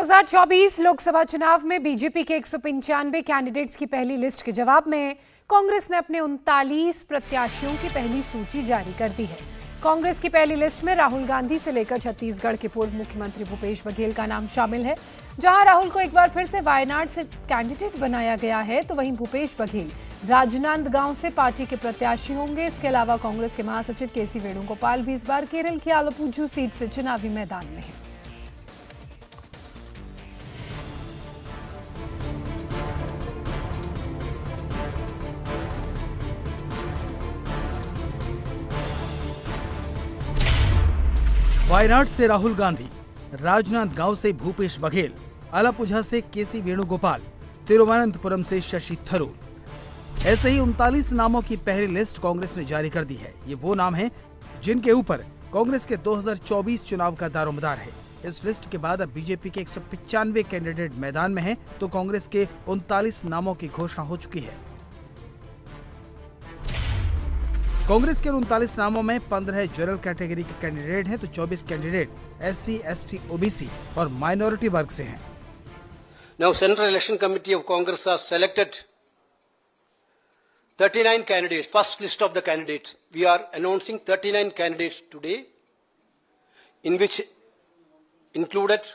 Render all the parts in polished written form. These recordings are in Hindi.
2024 लोकसभा चुनाव में बीजेपी के 195 कैंडिडेट्स की पहली लिस्ट के जवाब में कांग्रेस ने अपने 39 प्रत्याशियों की पहली सूची जारी कर दी है। कांग्रेस की पहली लिस्ट में राहुल गांधी से लेकर छत्तीसगढ़ के पूर्व मुख्यमंत्री भूपेश बघेल का नाम शामिल है। जहां राहुल को एक बार फिर से वायनाड से कैंडिडेट बनाया गया है, तो वहीं भूपेश बघेल राजनांदगांव से पार्टी के प्रत्याशी होंगे। इसके अलावा कांग्रेस के महासचिव केसी वेणुगोपाल भी इस बार केरल की आलपुझा सीट से चुनावी मैदान में है। वायनाड से राहुल गांधी, राजनांदगांव से भूपेश बघेल, आलापुझा से केसी वेणुगोपाल, तिरुवनंतपुरम से शशि थरूर। ऐसे ही 39 नामों की पहली लिस्ट कांग्रेस ने जारी कर दी है। ये वो नाम हैं जिनके ऊपर कांग्रेस के 2024 चुनाव का दारोमदार है। इस लिस्ट के बाद अब बीजेपी के 195 कैंडिडेट मैदान में हैं, तो कांग्रेस के 39 नामों की घोषणा हो चुकी है। कांग्रेस के 39 नामों में 15 जनरल कैटेगरी के कैंडिडेट हैं, तो 24 कैंडिडेट SC, ST, OBC और माइनॉरिटी वर्ग से हैं। Now, Central Election Committee of Congress has selected 39 candidates. First list of the candidates. We are announcing 39 candidates today, in which included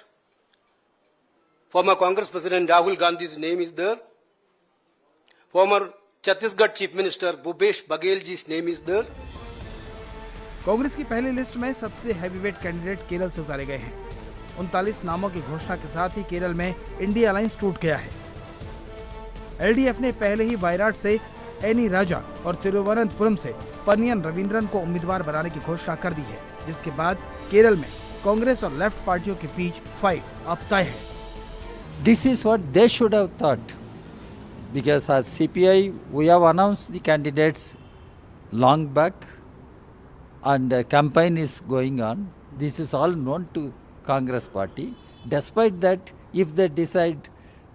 former Congress President Rahul Gandhi's name is there. Former Chhattisgarh Chief Minister Bhupesh Baghel ji's name is there. Congress की पहली लिस्ट में सबसे हैवीवेट कैंडिडेट केरल से उतारे गए हैं। 39 नामों की घोषणा के साथ ही केरल में इंडिया अलायंस टूट गया है। LDF ने पहले ही वायनाड से एनी राजा और तिरुवनंतपुरम से पनियन रविंद्रन को उम्मीदवार बनाने की घोषणा कर दी है, जिसके बाद केरल में कांग्रेस और लेफ्ट पार्टियों के बीच फाइट अब तय है। This is what they should have thought. Because as CPI, we have announced the candidates long back and campaign is going on. This is all known to Congress party. Despite that, if they decide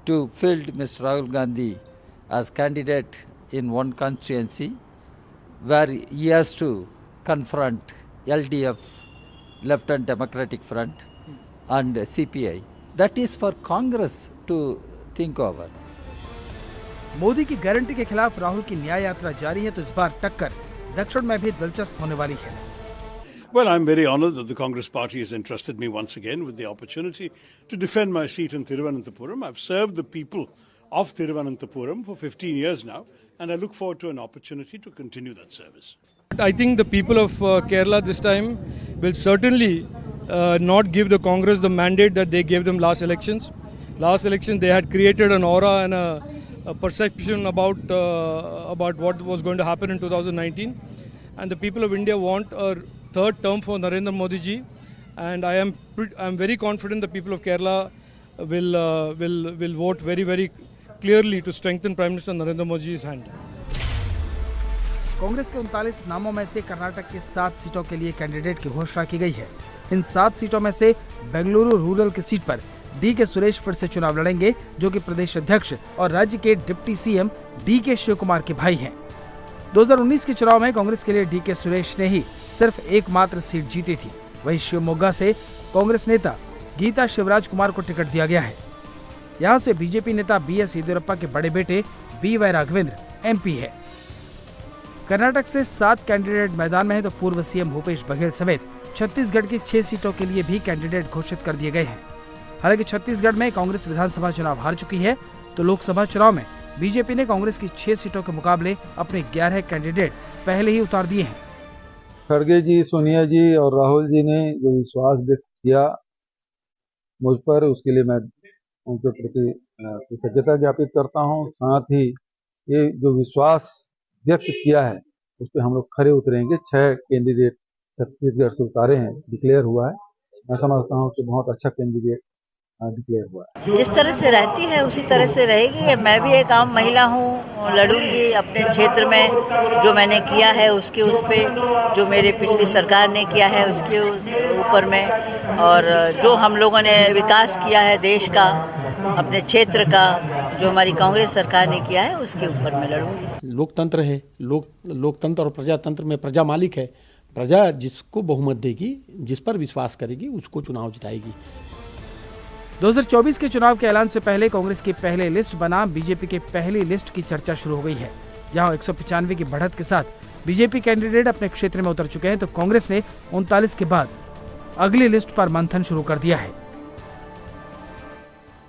to field Mr. Rahul Gandhi as candidate in one constituency where he has to confront LDF, Left and Democratic Front and CPI, that is for Congress to think over. Modi की गारंटी के खिलाफ राहुल की न्याय यात्रा जारी है, तो इस बार टक्कर दक्षिण में भी दिलचस्प होने वाली है। Well, I'm very honored that the Congress party has entrusted me once again with the opportunity to defend my seat in Thiruvananthapuram. I've served the people of Thiruvananthapuram for 15 years now, and I look forward to an opportunity to continue that service. I think the people of Kerala this time will certainly not give the Congress the mandate that they gave them last elections. Last election, they had created an aura and a perception about what was going to happen in 2019, and the people of India want a third term for Narendra Modi ji, and I am very confident the people of Kerala will vote very, very clearly to strengthen Prime Minister Narendra Modi ji's hand. Congress के 39 नामों में से कर्नाटक के 7 सीटों के लिए कैंडिडेट की घोषणा की गई है। इन 7 सीटों में से बेंगलुरु रूरल की सीट पर DK सुरेश फिर से चुनाव लड़ेंगे, जो कि प्रदेश अध्यक्ष और राज्य के डिप्टी CM DK शिवकुमार के भाई हैं। 2019 के चुनाव में कांग्रेस के लिए DK सुरेश ने ही सिर्फ एकमात्र सीट जीती थी। वहीं शिवमोगा से कांग्रेस नेता गीता शिवराज कुमार को टिकट दिया गया है। यहाँ से बीजेपी नेता BS येदियुरप्पा के बड़े बेटे BY राघवेंद्र MP है। कर्नाटक से 7 कैंडिडेट मैदान में है, तो पूर्व CM भूपेश बघेल समेत छत्तीसगढ़ की 6 सीटों के लिए भी कैंडिडेट घोषित कर दिए गए हैं। हालांकि छत्तीसगढ़ में कांग्रेस विधानसभा चुनाव हार चुकी है, तो लोकसभा चुनाव में बीजेपी ने कांग्रेस की 6 सीटों के मुकाबले अपने 11 कैंडिडेट पहले ही उतार दिए हैं। खड़गे जी, सोनिया जी और राहुल जी ने जो विश्वास व्यक्त किया मुझ पर, उसके लिए मैं उनके प्रति कृतज्ञता ज्ञापित करता हूं। साथ ही ये जो विश्वास व्यक्त किया है, उस पर हम लोग खरे उतरेंगे। 6 कैंडिडेट छत्तीसगढ़ से उतारे हैं, डिक्लेयर हुआ है। मैं समझता हूँ कि बहुत अच्छा कैंडिडेट डिक्लेयर हुआ है। जिस तरह से रहती है उसी तरह से रहेगी। मैं भी एक आम महिला हूँ, लड़ूंगी अपने क्षेत्र में। जो मैंने किया है उसके उस पे, जो मेरे पिछली सरकार ने किया है उसके ऊपर में, और जो हम लोगों ने विकास किया है देश का, अपने क्षेत्र का, जो हमारी कांग्रेस सरकार ने किया है उसके ऊपर मैं लड़ूंगी। लोकतंत्र है, लोकतंत्र और प्रजातंत्र में प्रजा मालिक है। प्रजा जिसको बहुमत देगी, जिस पर विश्वास करेगी, उसको चुनाव जिताएगी। 2024 के चुनाव के ऐलान से पहले कांग्रेस की पहली लिस्ट बना बीजेपी के पहली लिस्ट की चर्चा शुरू हो गई है। जहां 195 की बढ़त के साथ बीजेपी कैंडिडेट अपने क्षेत्र में उतर चुके हैं, तो कांग्रेस ने 39 के बाद अगली लिस्ट पर मंथन शुरू कर दिया है।